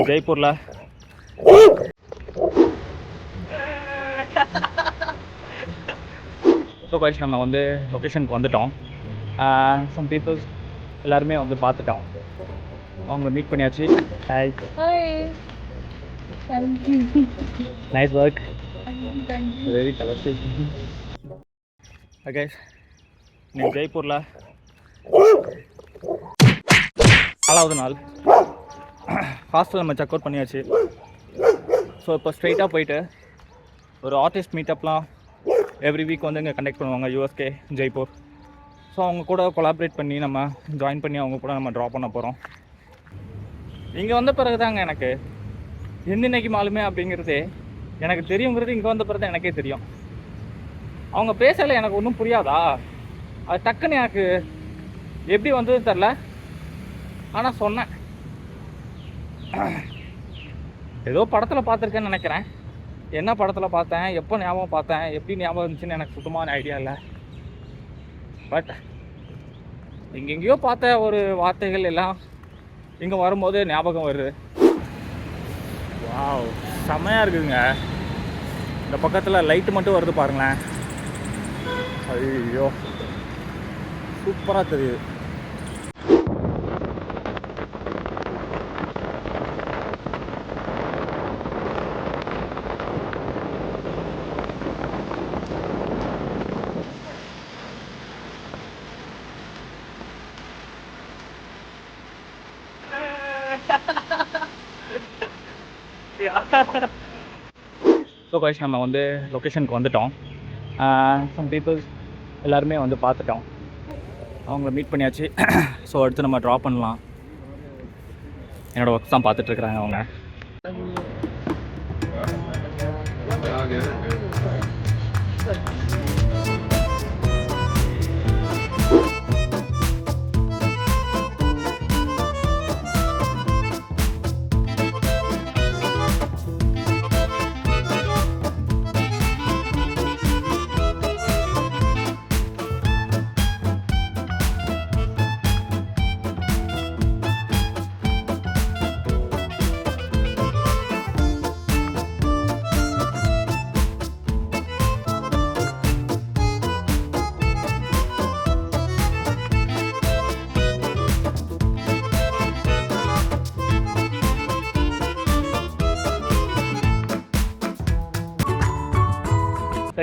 ஜெய்ப்பூரில் so guys நம்ம வந்து லொக்கேஷனுக்கு வந்துட்டோம். சம் பீப்புள்ஸ் எல்லாருமே வந்து பார்த்துட்டோம். அவங்கள மீட் பண்ணியாச்சு. Hi, nice work, very colourful. Guys இன்னைக்கு ஜெய்ப்பூரில் 4வது நாள். ஹாஸ்டல் நம்ம செக் அவுட் பண்ணியாச்சு. ஸோ இப்போ ஸ்ட்ரைட்டாக போயிட்டு ஒரு ஆர்டிஸ்ட் மீட்டப்லாம் எவ்ரி வீக் வந்து இங்கே கண்டக்ட் பண்ணுவாங்க, யூஎஸ்கே ஜெய்ப்பூர். ஸோ அவங்க கூட கொலாபரேட் பண்ணி நம்ம ஜாயின் பண்ணி அவங்க கூட நம்ம ட்ரா பண்ண போகிறோம். இங்கே வந்த பிறகு தாங்க எனக்கு இன்னைக்கு மாலுமே அப்படிங்கிறது எனக்கு தெரியுங்கிறது இங்கே வந்த பிறகு தான் எனக்கே தெரியும். அவங்க பேசலை எனக்கு ஒன்றும் புரியாதா, அது டக்குன்னு எனக்கு எப்படி வந்ததுன்னு தெரில. ஆனால் சொன்னேன், ஏதோ படத்தில் பார்த்துருக்கேன்னு நினைக்கிறேன். என்ன படத்தில் பார்த்தேன், எப்போ ஞாபகம் பார்த்தேன், எப்படி ஞாபகம் இருந்துச்சுன்னு எனக்கு சுத்தமான ஐடியா இல்லை. பட் எங்கெங்கேயோ பார்த்த ஒரு வார்த்தைகள் எல்லாம் இங்கே வரும்போது ஞாபகம் வருது. வாவ், செம்மையாக இருக்குதுங்க. இந்த பக்கத்தில் லைட்டு மட்டும் வருது பாருங்களேன். ஐயோ சூப்பராக தெரியுது. ஸோ கைஸ் நம்ம வந்து லொக்கேஷனுக்கு வந்துட்டோம். சம் பீப்புள்ஸ் எல்லாருமே வந்து பார்த்துட்டோம். அவங்கள மீட் பண்ணியாச்சு. ஸோ அடுத்து நம்ம ட்ரா பண்ணலாம். என்னோடய ஒர்க் தான் பார்த்துட்ருக்குறாங்க அவங்க.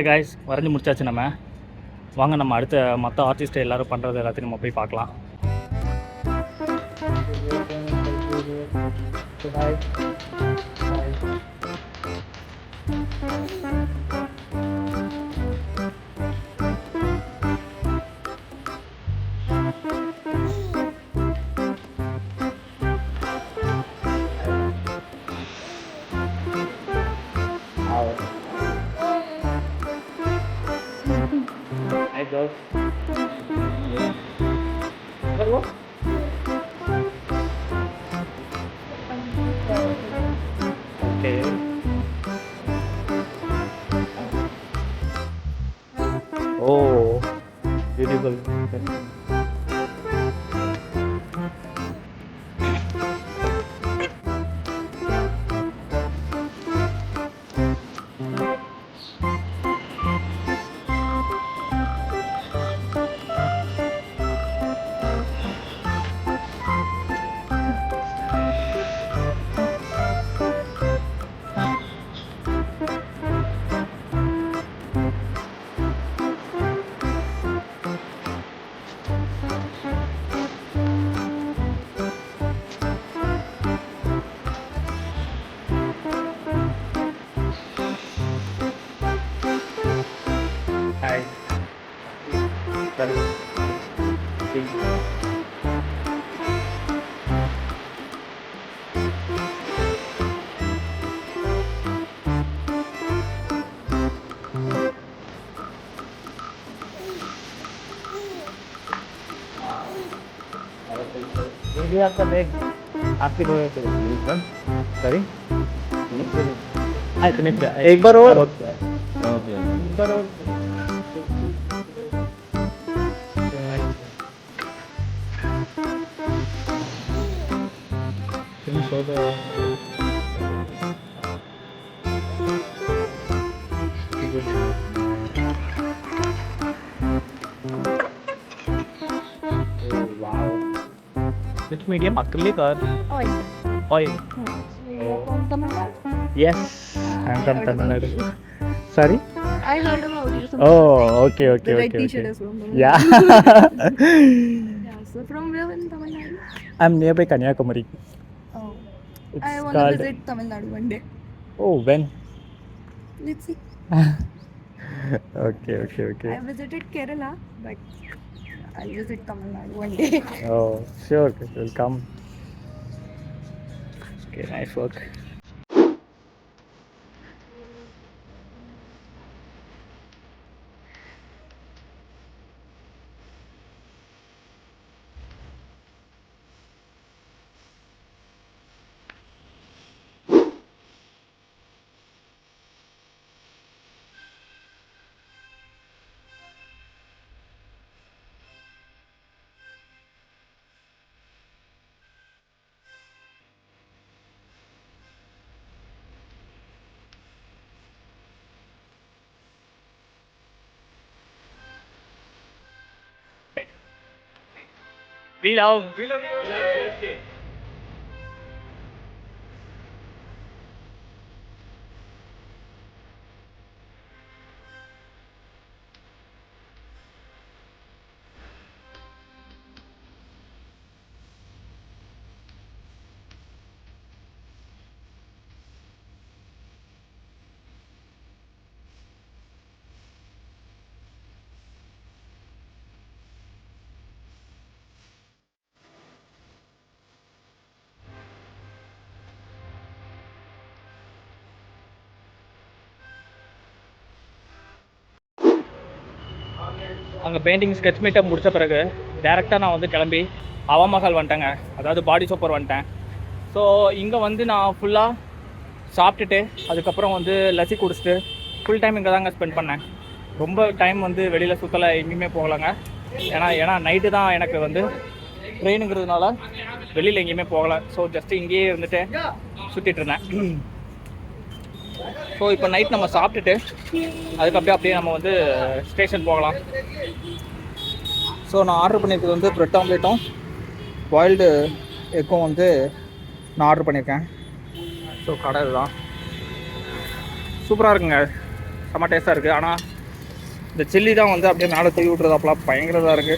கைஸ் வரைஞ்சி முடிச்சாச்சு. நம்ம வாங்க நம்ம அடுத்த மற்ற ஆர்டிஸ்ட்டை எல்லோரும் பண்ணுறது எல்லாத்தையும் நம்ம போய் பார்க்கலாம். Girls. What? Okay. Oh, beautiful. Hi. Sorry. ये आपका बैग आपके दो सॉरी एक बार और फिनिश हो गया. Wow. Which medium? Acrylic or Oil. oil? From Tamil Nadu. Yes, I'm from Tamil Nadu. Sorry? I heard about you. Oh, okay, okay, The red okay, T-shirt okay. is from Tamil Yeah. Yeah, so from where in Tamil Nadu? I'm nearby Kanyakumari. Oh. It's I want to called. visit Tamil Nadu one day. Oh, when? Let's see. Okay, okay, okay. I visited Kerala, but I'll visit Tamil Nadu one day. Oh, sure, we'll come. Okay, nice work. We love. அங்கே painting sketch meetup முடித்த பிறகு டேரெக்டாக நான் வந்து கிளம்பி அவமகால் வந்துட்டேங்க, அதாவது பாடி super வந்துட்டேன். ஸோ இங்கே வந்து நான் ஃபுல்லாக சாப்பிட்டுட்டு அதுக்கப்புறம் வந்து லஸ்ஸி குடிச்சிட்டு ஃபுல் டைம் இங்கே தாங்க ஸ்பெண்ட் பண்ணேன். ரொம்ப டைம் வந்து வெளியில் சுற்றலை, எங்கேயுமே போகலைங்க. ஏன்னா நைட்டு தான் எனக்கு வந்து ட்ரெயினுங்கிறதுனால வெளியில் எங்கேயுமே போகலை. ஸோ ஜஸ்ட்டு இங்கேயே இருந்துட்டு சுற்றிட்டு இருந்தேன். ஸோ இப்போ நைட் நம்ம சாப்பிட்டுட்டு அதுக்கப்புறம் நம்ம வந்து ஸ்டேஷன் போகலாம். ஸோ நான் ஆர்டர் பண்ணியிருக்கிறது வந்து ப்ரெட் ஆம்லேட்டும் பாயில்டு எக்கும் வந்து நான் ஆர்டர் பண்ணியிருக்கேன். ஸோ கடை இதுதான், சூப்பராக இருக்குங்க, செம்ம டேஸ்ட்டாக இருக்குது. ஆனால் இந்த சில்லி தான் வந்து அப்படியே மேலே தூவி விட்றது அப்பலாம் பயங்கரதாக இருக்குது.